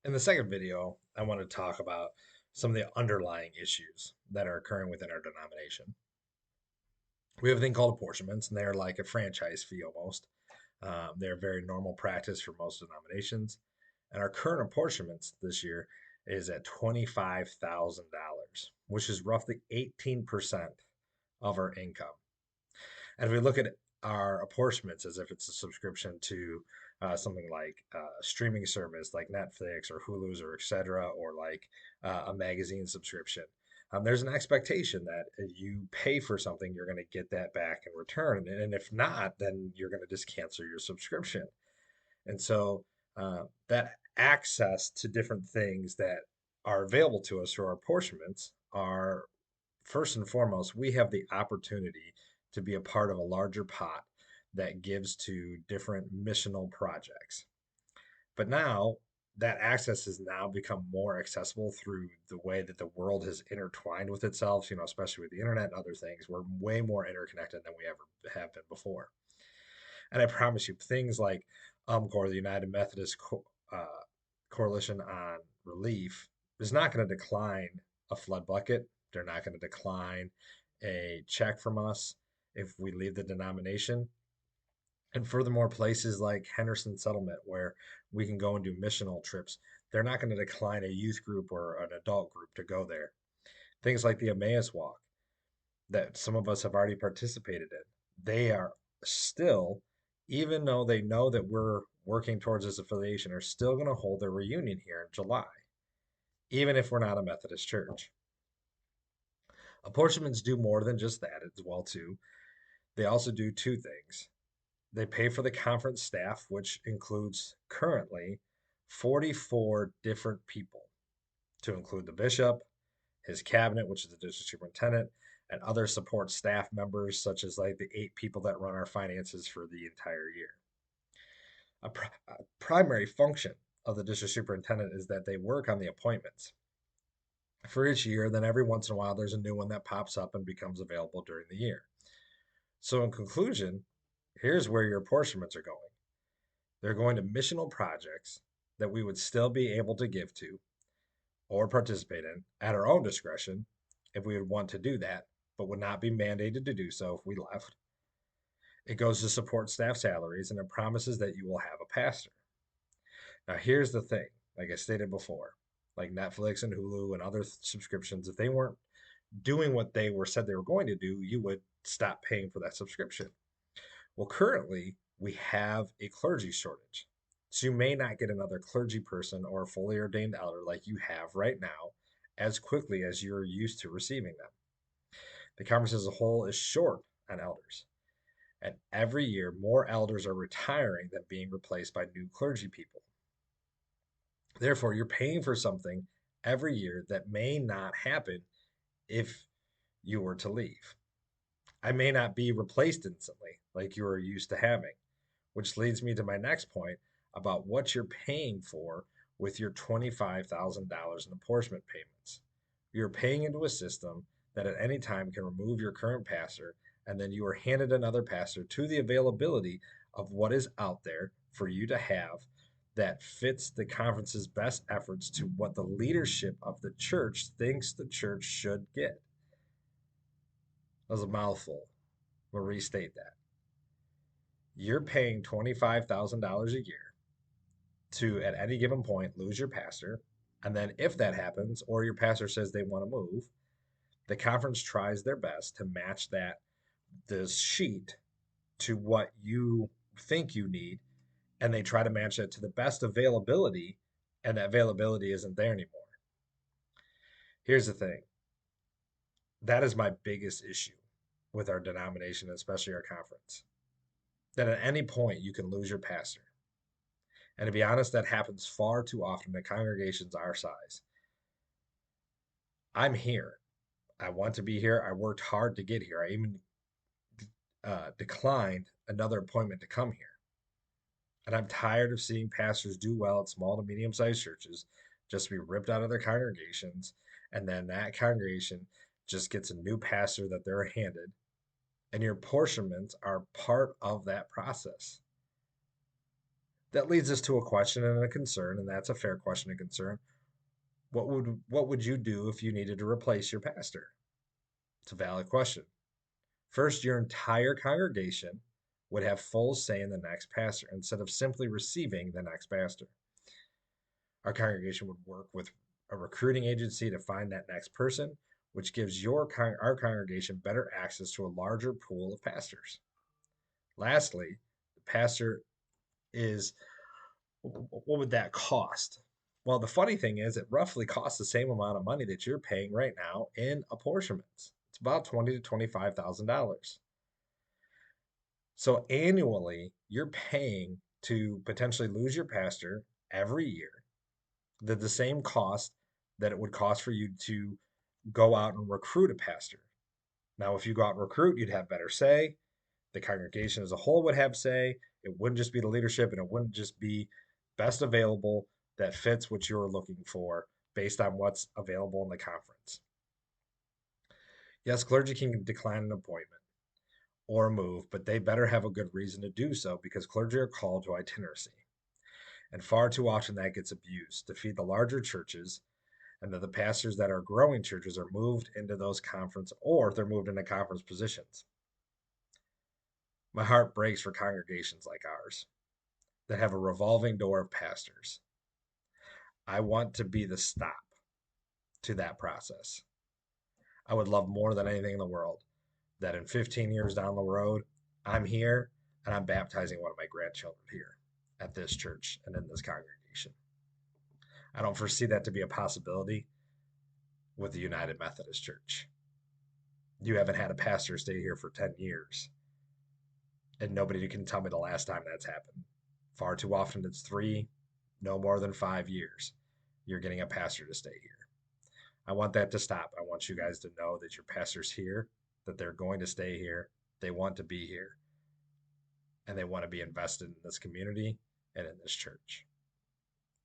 In the second video, I want to talk about some of the underlying issues that are occurring within our denomination. We have a thing called apportionments, and they're like a franchise fee almost. They're very normal practice for most denominations. And our current apportionments this year is at $25,000, which is roughly 18% of our income. And if we look at our apportionments as if it's a subscription to something like a streaming service like Netflix or Hulu's or etc., or like a magazine subscription, there's an expectation that if you pay for something, you're going to get that back in return. And if not, then you're going to just cancel your subscription. And so that access to different things that are available to us through our apportionments are first and foremost, we have the opportunity to be a part of a larger pot that gives to different missional projects. But now that access has now become more accessible through the way that the world has intertwined with itself, especially with the internet and other things. We're way more interconnected than we ever have been before. And I promise you, things like UMCOR, the United Methodist Coalition on Relief, is not going to decline a flood bucket. They're not going to decline a check from us if we leave the denomination. And furthermore, places like Henderson Settlement, where we can go and do missional trips, they're not going to decline a youth group or an adult group to go there. Things like the Emmaus Walk that some of us have already participated in, they are still, even though they know that we're working towards this affiliation, are still going to hold their reunion here in July, even if we're not a Methodist church. Apportionments do more than just that as well too. They also do two things. They pay for the conference staff, which includes currently 44 different people, to include the bishop, his cabinet, which is the district superintendent, and other support staff members, such as like the 8 people that run our finances for the entire year. A primary function of the district superintendent is that they work on the appointments for each year. Then every once in a while, there's a new one that pops up and becomes available during the year. So, in conclusion, here's where your apportionments are going. They're going to missional projects that we would still be able to give to or participate in at our own discretion if we would want to do that, but would not be mandated to do so if we left. It goes to support staff salaries, and it promises that you will have a pastor. Now, here's the thing, like I stated before, like Netflix and Hulu and other subscriptions, if they weren't doing what they were said they were going to do, you would stop paying for that subscription. Well, currently, we have a clergy shortage. So you may not get another clergy person or a fully ordained elder like you have right now as quickly as you're used to receiving them. The conference as a whole is short on elders. And every year, more elders are retiring than being replaced by new clergy people. Therefore, you're paying for something every year that may not happen if you were to leave. I may not be replaced instantly like you are used to having, which leads me to my next point about what you're paying for with your $25,000 in apportionment payments. You're paying into a system that at any time can remove your current pastor, and then you are handed another pastor to the availability of what is out there for you to have that fits the conference's best efforts to what the leadership of the church thinks the church should get. That was a mouthful. We'll restate that. You're paying $25,000 a year to, at any given point, lose your pastor. And then, if that happens, or your pastor says they want to move, the conference tries their best to match the sheet to what you think you need. And they try to match it to the best availability. And that availability isn't there anymore. Here's the thing, that is my biggest issue with our denomination, especially our conference, that at any point you can lose your pastor. And to be honest, that happens far too often in congregations our size. I'm here. I want to be here. I worked hard to get here. I even declined another appointment to come here. And I'm tired of seeing pastors do well at small to medium sized churches just to be ripped out of their congregations. And then that congregation just gets a new pastor that they're handed. And your apportionments are part of that process. That leads us to a question and a concern, and that's a fair question and concern. What would you do if you needed to replace your pastor? It's a valid question. First, your entire congregation would have full say in the next pastor instead of simply receiving the next pastor. Our congregation would work with a recruiting agency to find that next person, which gives our congregation better access to a larger pool of pastors. Lastly, the pastor is what would that cost? Well, the funny thing is, it roughly costs the same amount of money that you're paying right now in apportionments. It's about $20,000 to $25,000. So annually, you're paying to potentially lose your pastor every year, the same cost that it would cost for you to go out and recruit a pastor. Now, if you go out and recruit, you'd have better say. The congregation as a whole would have say. It wouldn't just be the leadership, and it wouldn't just be best available that fits what you're looking for based on what's available in the conference. Yes, clergy can decline an appointment or move, but they better have a good reason to do so because clergy are called to itinerancy. And far too often that gets abused to feed the larger churches, and that the pastors that are growing churches are moved into those conference or they're moved into conference positions. My heart breaks for congregations like ours that have a revolving door of pastors. I want to be the stop to that process. I would love more than anything in the world that in 15 years down the road, I'm here and I'm baptizing one of my grandchildren here at this church and in this congregation. I don't foresee that to be a possibility with the United Methodist Church. You haven't had a pastor stay here for 10 years, and nobody can tell me the last time that's happened. Far too often it's 3, no more than 5 years. You're getting a pastor to stay here. I want that to stop. I want you guys to know that your pastor's here, that they're going to stay here, they want to be here, and they want to be invested in this community and in this church.